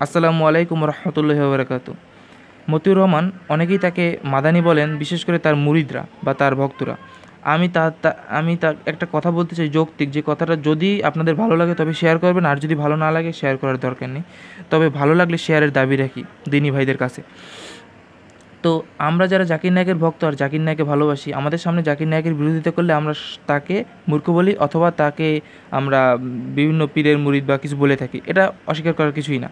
আসসালামু আলাইকুম রহমতুল্লাহি ওয়া বারাকাতুহু। মতিউর রহমান, অনেকেই তাকে মাদানি বলেন, বিশেষ করে তার মুরিদরা বা তার ভক্তরা। আমি তার একটা কথা বলতে চাই যৌক্তিক, যে কথাটা যদি আপনাদের ভালো লাগে তবে শেয়ার করবেন, আর যদি ভালো না লাগে শেয়ার করার দরকার নেই। তবে ভালো লাগলে শেয়ারের দাবি রাখি দিনী ভাইদের কাছে। তো আমরা যারা জাকির নায়েকের ভক্ত আর জাকির নায়েককে ভালোবাসি, আমাদের সামনে জাকির নায়েকের বিরোধিতা করলে আমরা তাকে মূর্খ বলি, অথবা তাকে আমরা বিভিন্ন পীরের মুরিদ বা কিছু বলে থাকি। এটা অস্বীকার করার কিছুই না।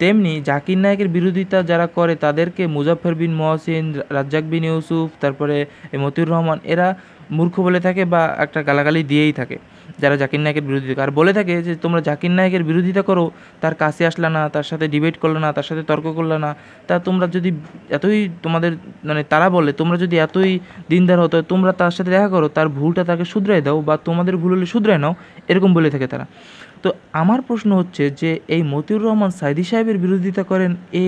তেমনি জাকির নায়েকের বিরোধিতা যারা করে তাদেরকে মুজাফফর বিন মহসিন, রাজ্জাক বিন ইউসুফ, তারপরে এই মতিউর রহমান, এরা মূর্খ বলে থাকে বা একটা গালাগালি দিয়েই থাকে যারা জাকির নায়েকের বিরোধিতা। আর বলে থাকে যে তোমরা জাকির নায়েকের বিরোধিতা করো, তার কাছে আসলে না, তার সাথে ডিবেট করলে না, তার সাথে তর্ক করলে না, তা তোমরা যদি এতই তোমাদের মানে তারা বলে তোমরা যদি এতই দিনদার হতো, তোমরা তার সাথে দেখা করো, তার ভুলটা তাকে শুধরাই দাও, বা তোমাদের ভুল হলে শুধরাই নাও, এরকম বলে থাকে তারা। তো আমার প্রশ্ন হচ্ছে যে এই মতিউর রহমান সাইদি সাহেবের বিরোধিতা করেন, এ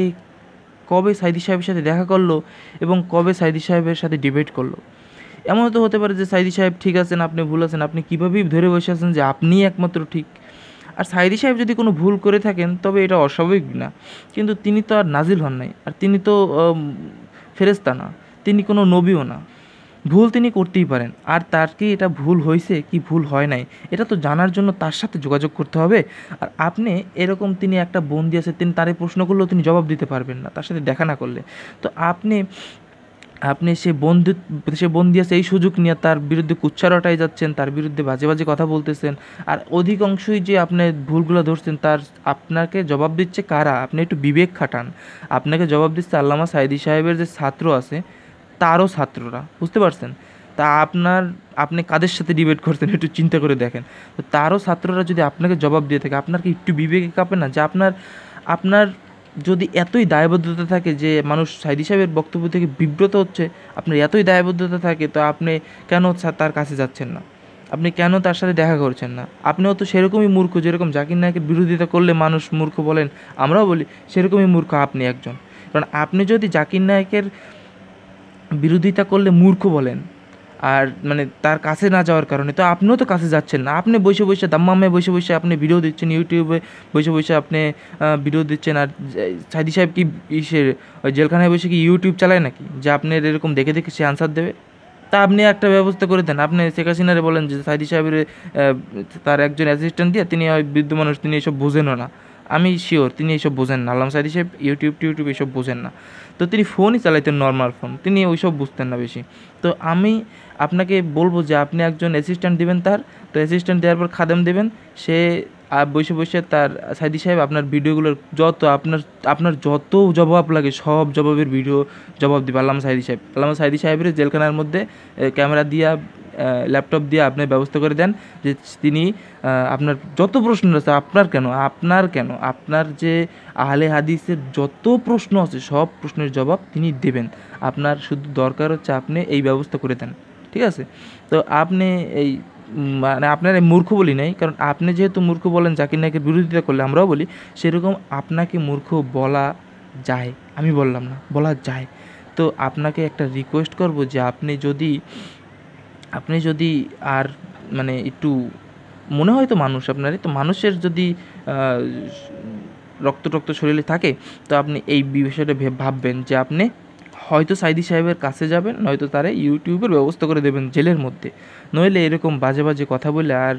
কবে সাইদি সাহেবের সাথে দেখা করলো এবং কবে সাইদি সাহেবের সাথে ডিবেট করলো? এমনও তো হতে পারে যে সাইদি সাহেব ঠিক আছেন, আপনি ভুল আছেন, আপনি কীভাবেই ধরে বসে আছেন যে আপনিই একমাত্র ঠিক। আর সাইদি সাহেব যদি কোনো ভুল করে থাকেন তবে এটা অস্বাভাবিক না, কিন্তু তিনি তো আর নাজিল হন নাই, আর তিনি তো ফেরেশতা না, তিনি কোনো নবীও না। ভুল তিনি করতেই পারেন, আর তার কি এটা ভুল হয়েছে কি ভুল হয় নাই এটা তো জানার জন্য তার সাথে যোগাযোগ করতে হবে। আর আপনি এরকম, তিনি একটা বন্দি আছে, তিনি তারে প্রশ্ন করলেও তিনি জবাব দিতে পারবেন না তার সাথে দেখা না করলে। তো আপনি আপনি সে বন্দি আছে এই সুযোগ নিয়ে তার বিরুদ্ধে কুচ্ছা রটাই যাচ্ছেন, তার বিরুদ্ধে বাজে বাজে কথা বলতেছেন। আর অধিকাংশই যে আপনি ভুলগুলো ধরছেন, তার আপনাকে জবাব দিচ্ছে কারা? আপনি একটু বিবেক খাটান। আপনাকে জবাব দিচ্ছে আল্লামা সাঈদী সাহেবের যে ছাত্র আছে তারও ছাত্ররা, বুঝতে পারছেন? তা আপনি কাদের সাথে ডিবেট করছেন একটু চিন্তা করে দেখেন। তো তারও ছাত্ররা যদি আপনাকে জবাব দিয়ে থাকে, আপনার কি একটু বিবেকে কাঁপে না যে আপনার আপনার যদি এতই দায়বদ্ধতা থাকে যে মানুষ সাঈদী সাহেবের বক্তব্য থেকে বিব্রত হচ্ছে, আপনার এতই দায়বদ্ধতা থাকে, তো আপনি কেন তার কাছে যাচ্ছেন না? আপনি কেন তার সাথে দেখা করছেন না? আপনিও তো সেরকমই মূর্খ, যেরকম জাকির নায়েকের বিরোধিতা করলে মানুষ মূর্খ বলেন, আমরাও বলি, সেরকমই মূর্খ আপনি একজন। কারণ আপনি যদি জাকির নায়েকের বিরোধিতা করলে মূর্খ বলেন, আর মানে তার কাছে না যাওয়ার কারণে, তো আপনিও তো কাছে যাচ্ছেন না। আপনি বসে বসে দাম্মামে বসে বসে আপনি ভিডিও দিচ্ছেন, ইউটিউবে বসে বসে আপনি ভিডিও দিচ্ছেন। আর সাইদি সাহেব কি ইসের ওই জেলখানায় বসে কি ইউটিউব চালায় নাকি যে আপনার এরকম দেখে দেখে সে আনসার দেবে? তা আপনি একটা ব্যবস্থা করে দেন, আপনি শেখ হাসিনারে বলেন যে সাইদি সাহেবের তার একজন অ্যাসিস্ট্যান্ট দিয়ে, তিনি বৃদ্ধ মানুষ, তিনি এসব বোঝেনও না। আমি শিওর তিনি এইসব বোঝেন না, আল্লামা সাঈদী সাহেব ইউটিউব এসব বোঝেন না। তো তিনি ফোনই চালাইতেন, নর্মাল ফোন, তিনি ওইসব বুঝতেন না বেশি। তো আমি আপনাকে বলবো যে আপনি একজন অ্যাসিস্ট্যান্ট দিবেন তার, তো অ্যাসিস্ট্যান্ট দেওয়ার পর খাদেম দেবেন, সে বসে বসে তার সাঈদী সাহেব আপনার ভিডিওগুলোর যত আপনার যত জবাব লাগে সব জবাবের ভিডিও জবাব দিবে আল্লামা সাঈদী সাহেবের জেলখানার মধ্যে ক্যামেরা দিয়া ল্যাপটপ দিয়ে আপনি ব্যবস্থা করে দেন যে তিনি আপনার যত প্রশ্ন আছে, আপনার যে আহলে হাদিসের যত প্রশ্ন আছে সব প্রশ্নের জবাব তিনি দেবেন। আপনার শুধু দরকার হচ্ছে আপনি এই ব্যবস্থা করে দেন, ঠিক আছে? তো আপনি এই মানে আপনার এই মূর্খ বলি নাই, কারণ আপনি যেহেতু মূর্খ বলেন জাকির নায়েকের বিরোধিতা করলে, আমরাও বলি সেরকম আপনাকে মূর্খ বলা যায়, আমি বললাম না, বলা যায়। তো আপনাকে একটা রিকোয়েস্ট করব যে আপনি যদি আর মানে একটু মনে হয় তো মানুষ আপনারই তো, মানুষের যদি রক্ত টক্ত শরীরে থাকে, তো আপনি এই বিষয়টা ভাববেন যে আপনি হয়তো সাঈদী সাহেবের কাছে যাবেন, নয়তো তারা ইউটিউবের ব্যবস্থা করে দেবেন জেলের মধ্যে। নইলে এরকম বাজে বাজে কথা বলে আর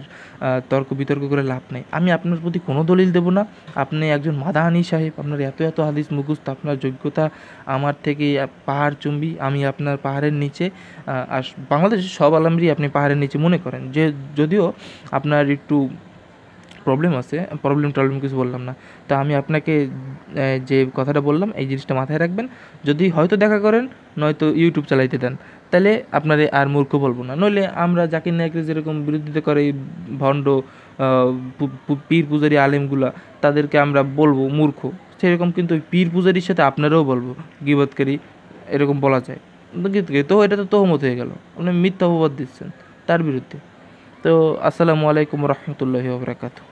তর্ক বিতর্ক করে লাভ নেই। আমি আপনার প্রতি কোনো দলিল দেব না। আপনি একজন মাদানি সাহেব, আপনার এত এত হাদিস মুখস্থ, আপনার যোগ্যতা আমার থেকে পাহাড় চুম্বি। আমি আপনার পাহাড়ের নিচে, আর বাংলাদেশের সব আলেমদেরই আপনি পাহাড়ের নিচে মনে করেন, যে যদিও আপনার একটু প্রবলেম কিছু বললাম না। তো আমি আপনাকে যে কথাটা বললাম এই জিনিসটা মাথায় রাখবেন। যদি হয়তো দেখা করেন, নয়তো ইউটিউব চালাইতে দেন, তাহলে আপনারে আর মূর্খ বলবো না। নইলে আমরা জাকির নায়েকের যেরকম বিরোধিতা করে এই ভণ্ড পীর পূজারি আলেমগুলা, তাদেরকে আমরা বলবো মূর্খ, সেরকম কিন্তু ওই পীর পূজারির সাথে আপনারাও বলবো গীবতকারী, এরকম বলা যায়। তো এটা তো তহমত হয়ে গেল, আপনি মিথ্যা অপবাদ দিচ্ছেন তার বিরুদ্ধে। তো আসসালামু আলাইকুম রহমতুল্লাহি ওয়া বারাকাতুহু।